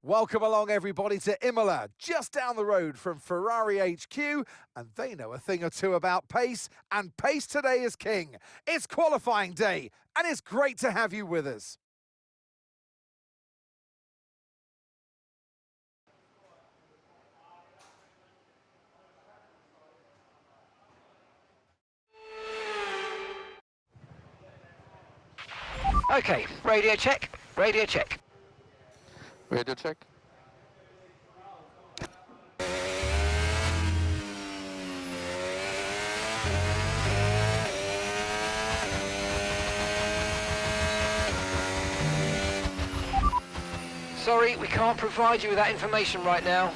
Welcome along, everybody, to Imola, just down the road from Ferrari HQ, and they know a thing or two about pace, and pace today is king. It's qualifying day, and it's great to have you with us. Okay, radio check, radio check. Radio check. Sorry, we can't provide you with that information right now.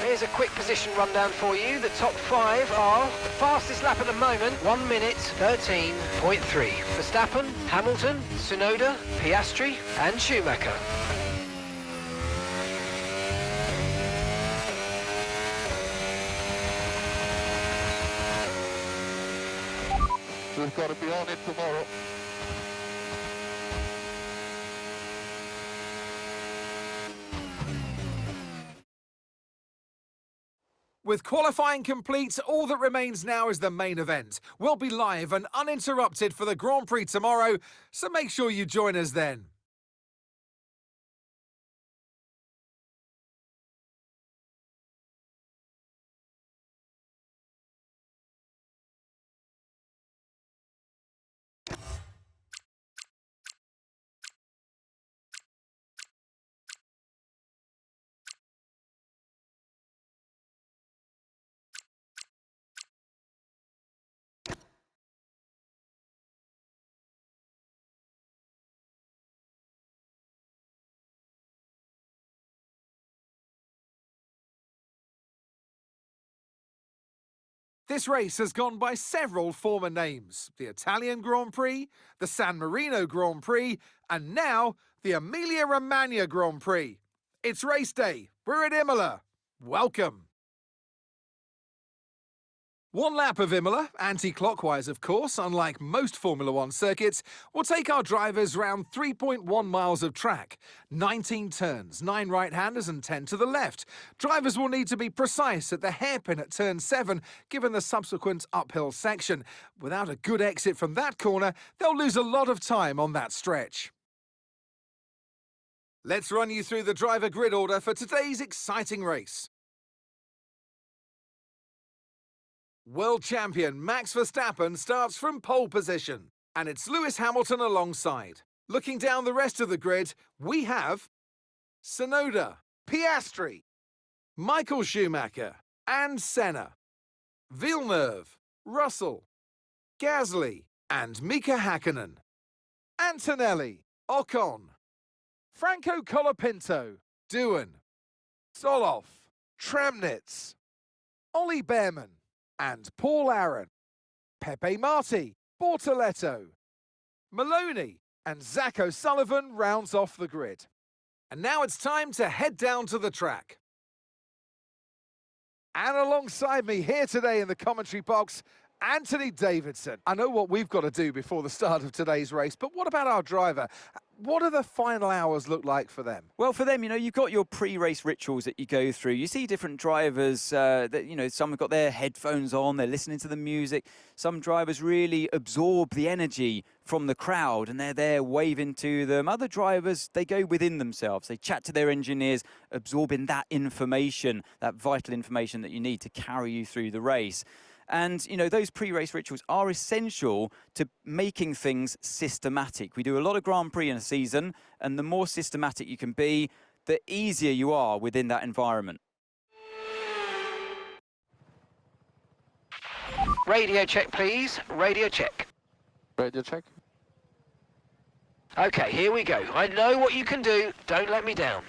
Here's a quick position rundown for you. The top five are the fastest lap at the moment, 1 minute 13.3. Verstappen, Hamilton, Tsunoda, Piastri and Schumacher. We've got to be on it tomorrow. With qualifying complete, all that remains now is the main event. We'll be live and uninterrupted for the Grand Prix tomorrow, so make sure you join us then. This race has gone by several former names: the Italian Grand Prix, the San Marino Grand Prix, and now the Emilia-Romagna Grand Prix. It's race day. We're at Imola. Welcome. One lap of Imola, anti-clockwise of course, unlike most Formula One circuits, will take our drivers round 3.1 miles of track. 19 turns, 9 right-handers and 10 to the left. Drivers will need to be precise at the hairpin at turn 7, given the subsequent uphill section. Without a good exit from that corner, they'll lose a lot of time on that stretch. Let's run you through the driver grid order for today's exciting race. World champion Max Verstappen starts from pole position, and it's Lewis Hamilton alongside. Looking down the rest of the grid, we have Tsunoda, Piastri, Michael Schumacher, and Senna, Villeneuve, Russell, Gasly, and Mika Hakkinen, Antonelli, Ocon, Franco Colapinto, Doohan, Soloff, Tramnitz, Ollie Behrman, and Paul Aaron, Pepe Marti, Bortoletto, Maloney, and Zach O'Sullivan rounds off the grid. And now it's time to head down to the track. And alongside me here today in the commentary box, Anthony Davidson. I know what we've got to do before the start of today's race, but what about our driver? What do the final hours look like for them? Well, for them, you've got your pre-race rituals that you go through. You see different drivers that, some have got their headphones on, they're listening to the music. Some drivers really absorb the energy from the crowd and they're there waving to them. Other drivers, they go within themselves. They chat to their engineers, absorbing that information, that vital information that you need to carry you through the race. And, those pre-race rituals are essential to making things systematic. We do a lot of Grand Prix in a season, and the more systematic you can be, the easier you are within that environment. Radio check, please. Radio check. Radio check. Okay, here we go. I know what you can do. Don't let me down.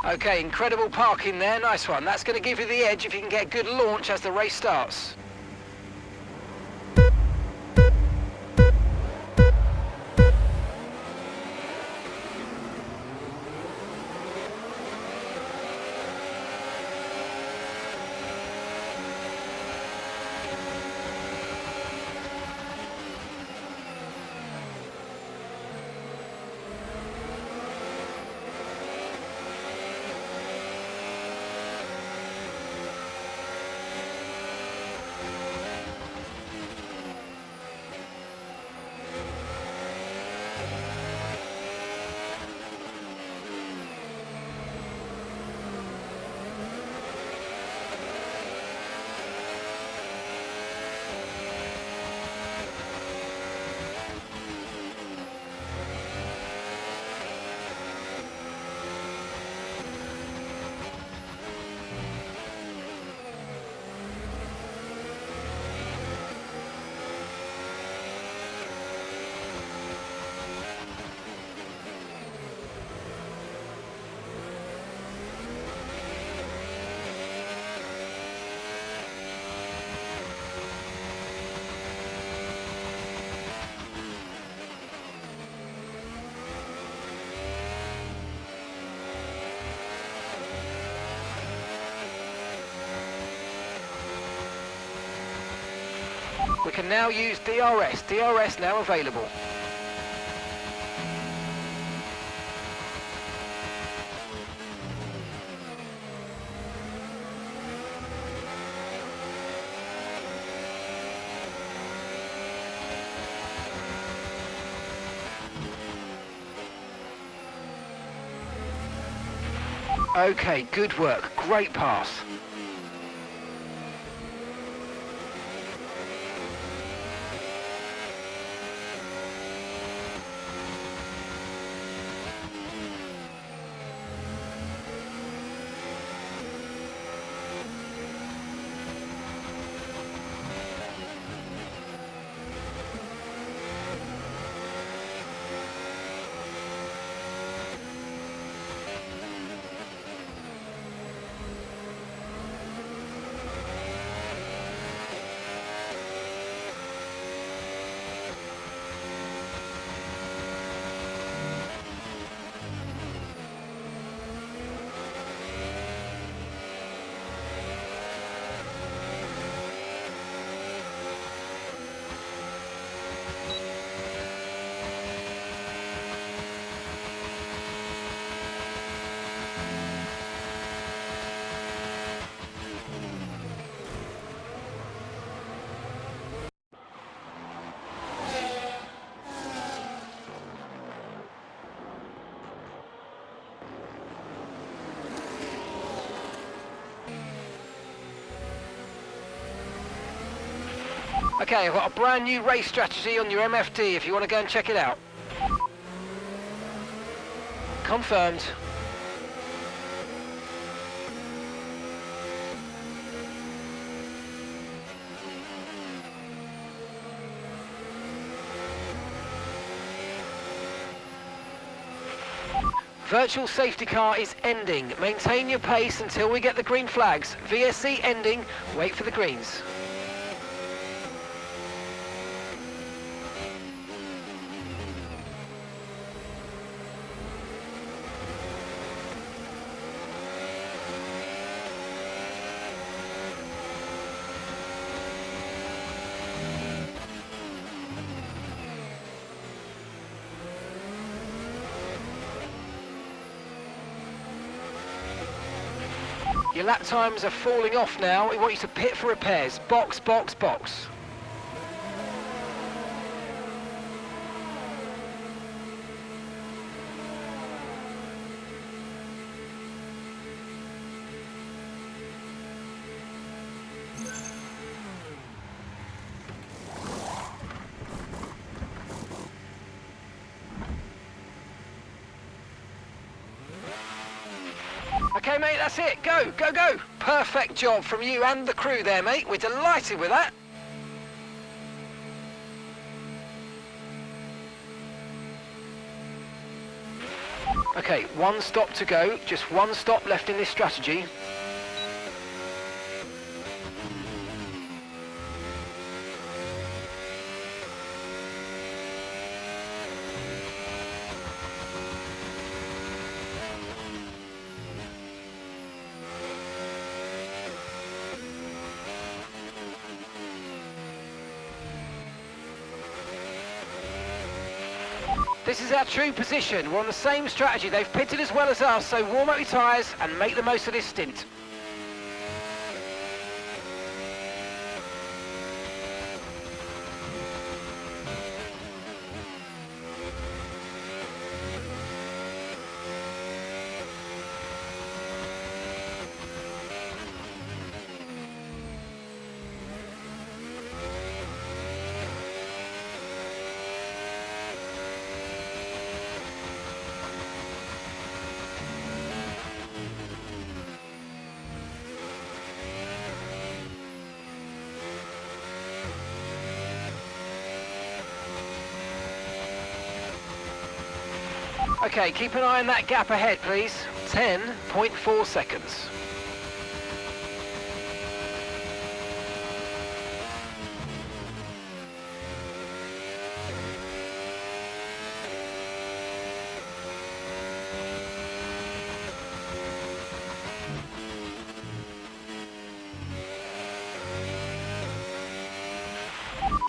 Okay, incredible parking there, nice one. That's going to give you the edge if you can get a good launch as the race starts. We can now use DRS. DRS now available. Okay, good work. Great pass. Okay, I've got a brand new race strategy on your MFD if you want to go and check it out. Confirmed. Virtual safety car is ending. Maintain your pace until we get the green flags. VSC ending. Wait for the greens. Your lap times are falling off now. We want you to pit for repairs. Box, box, box. Okay, mate, that's it. Go, go, go. Perfect job from you and the crew there, mate. We're delighted with that. Okay, one stop to go. Just one stop left in this strategy. This is our true position. We're on the same strategy. They've pitted as well as us, so warm up your tyres and make the most of this stint. Okay, keep an eye on that gap ahead, please. 10.4 seconds.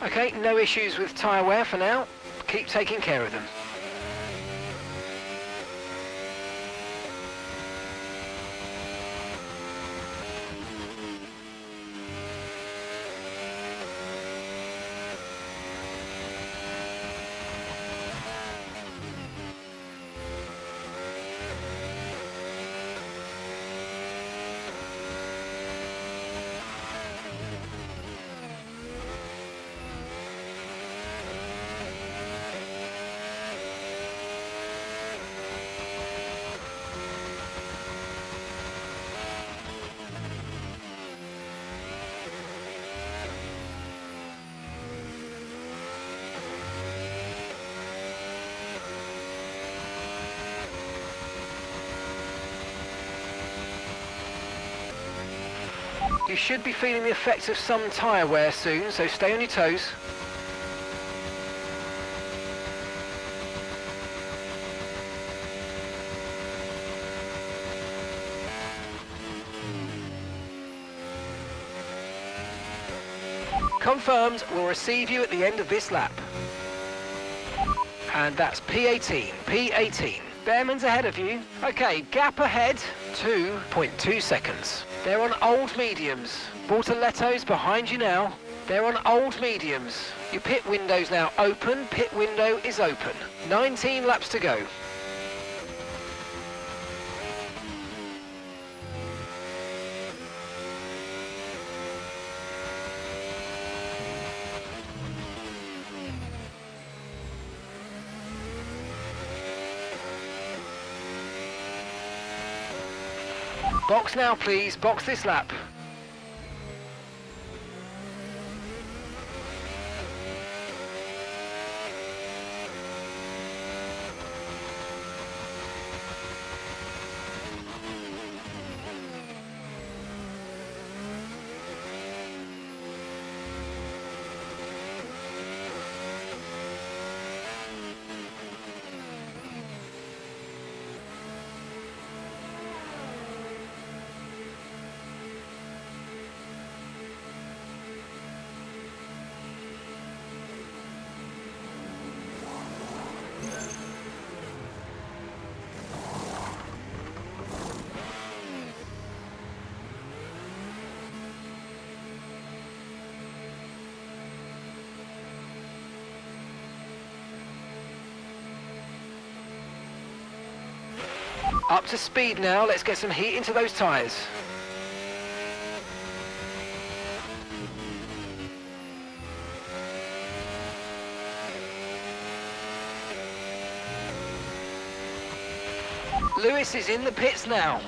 Okay, no issues with tyre wear for now. Keep taking care of them. You should be feeling the effects of some tyre wear soon, so stay on your toes. Confirmed, we'll receive you at the end of this lap. And that's P18, P18. Bearman's ahead of you. Okay, gap ahead, 2.2 seconds. They're on old mediums. Bortoletto's behind you now. They're on old mediums. Your pit window's now open. Pit window is open. 19 laps to go. Box now, please. Box this lap. Up to speed now, let's get some heat into those tyres. Lewis is in the pits now.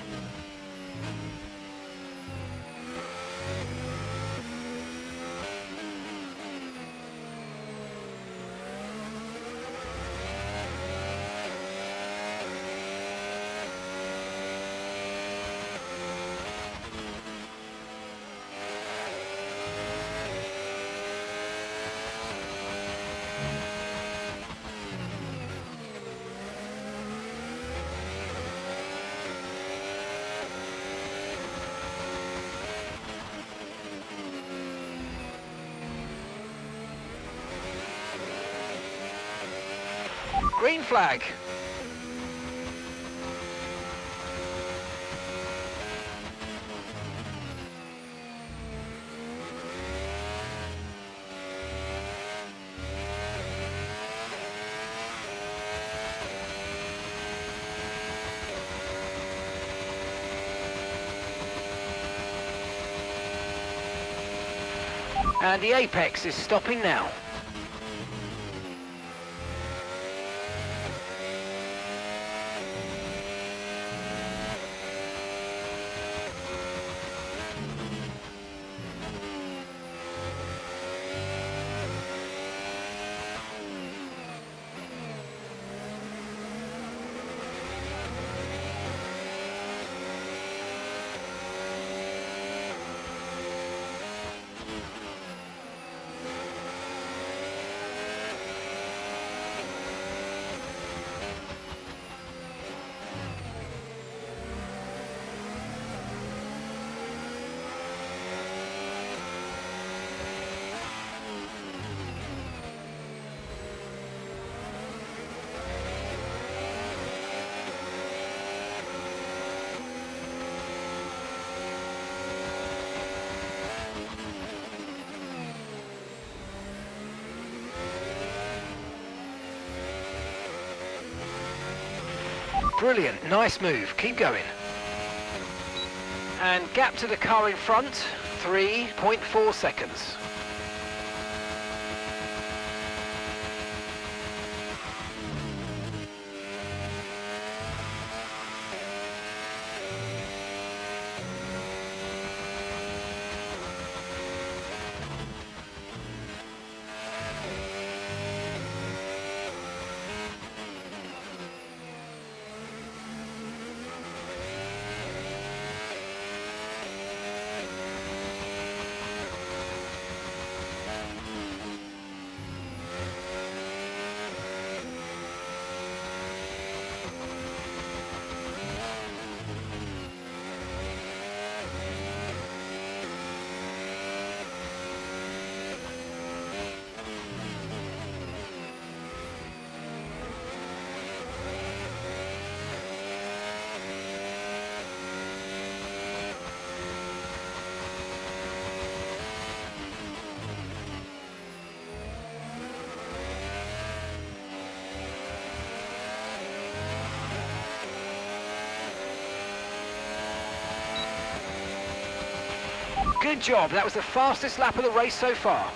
Green flag. And the apex is stopping now. Brilliant, nice move, keep going. And gap to the car in front, 3.4 seconds. Good job, that was the fastest lap of the race so far.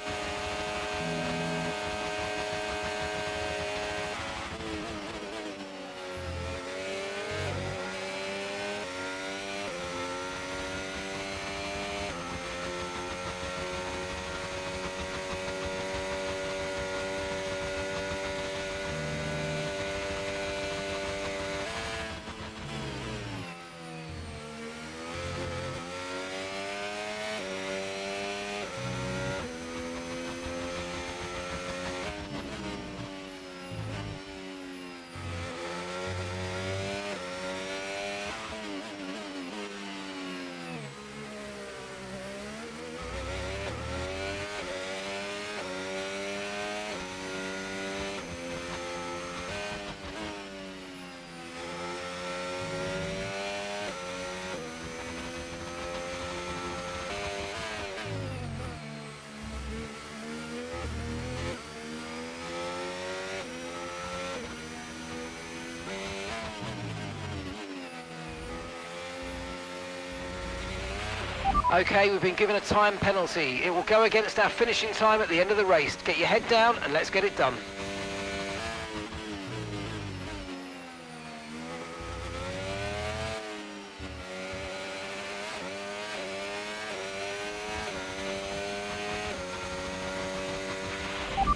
Okay, we've been given a time penalty. It will go against our finishing time at the end of the race. Get your head down and let's get it done.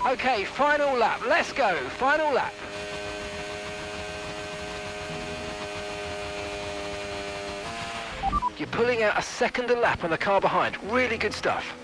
Okay, final lap. Let's go. Final lap. You're pulling out a second a lap on the car behind. Really good stuff.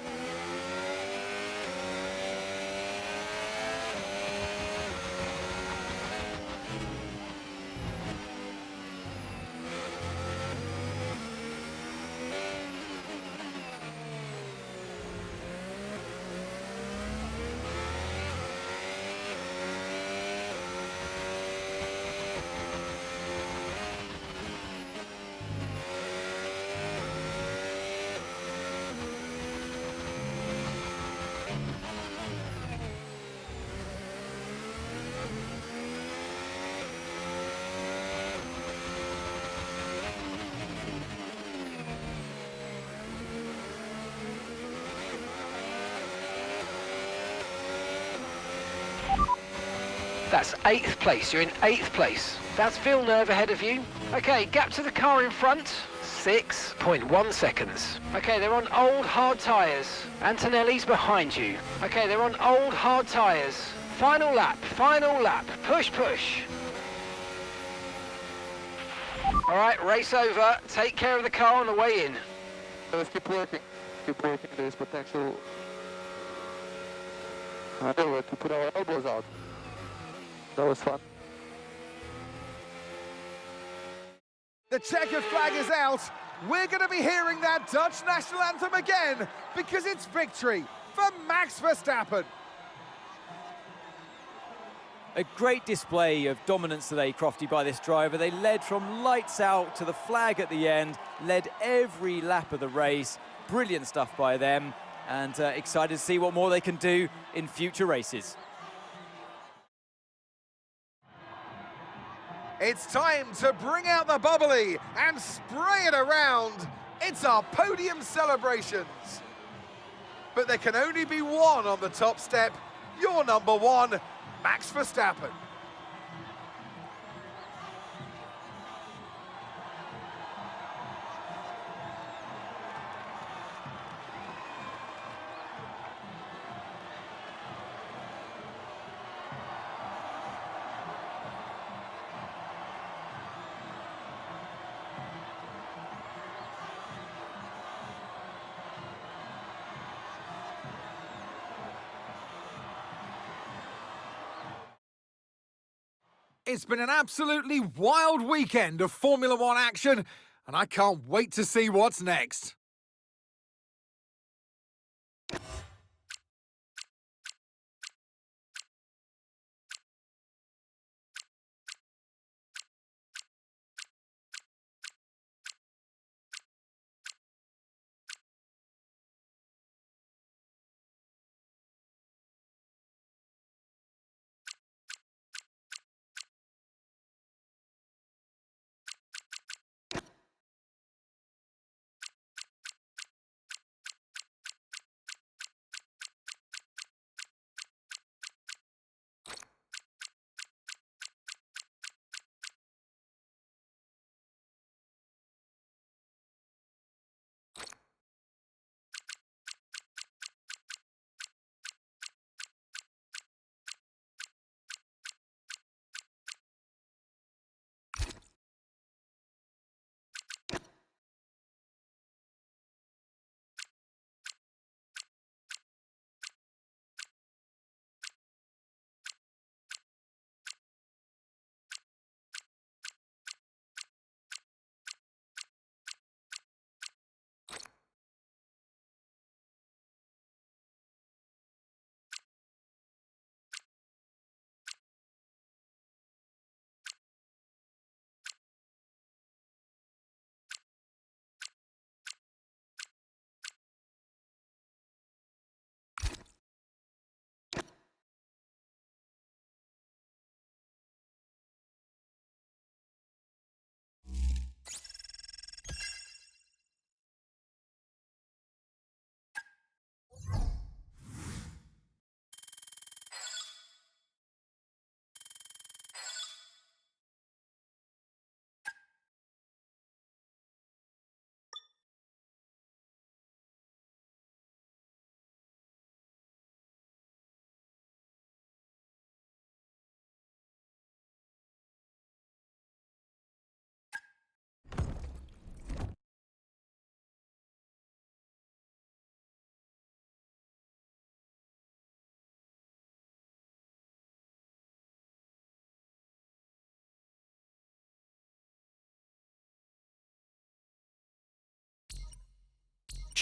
That's 8th place, you're in 8th place. That's Villeneuve ahead of you. Okay, gap to the car in front, 6.1 seconds. Okay, they're on old hard tyres. Antonelli's behind you. Okay, they're on old hard tyres. Final lap, push, push. All right, race over. Take care of the car on the way in. Let's keep working this potential. I know where to put our elbows out. That was fun. The checkered flag is out. We're going to be hearing that Dutch national anthem again because it's victory for Max Verstappen. A great display of dominance today, Crofty, by this driver. They led from lights out to the flag at the end, led every lap of the race. Brilliant stuff by them, and excited to see what more they can do in future races. It's time to bring out the bubbly and spray it around. It's our podium celebrations. But there can only be one on the top step. Your number one, Max Verstappen. It's been an absolutely wild weekend of Formula One action, and I can't wait to see what's next.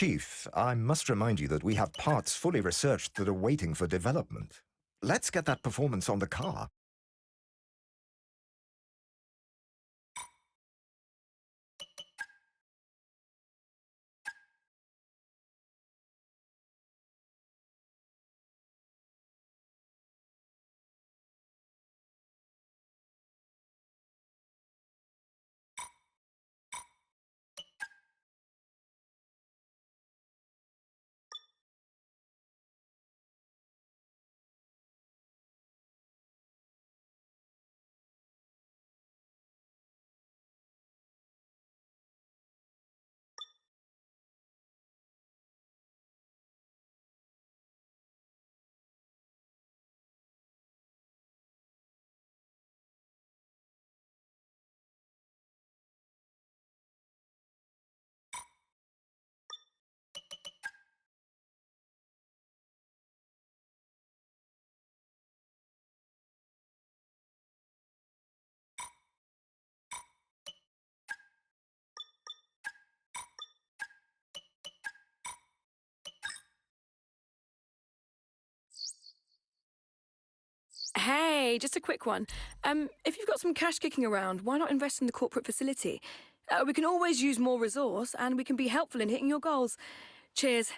Chief, I must remind you that we have parts fully researched that are waiting for development. Let's get that performance on the car. Hey, just a quick one. If you've got some cash kicking around, why not invest in the corporate facility? We can always use more resource, and we can be helpful in hitting your goals. Cheers.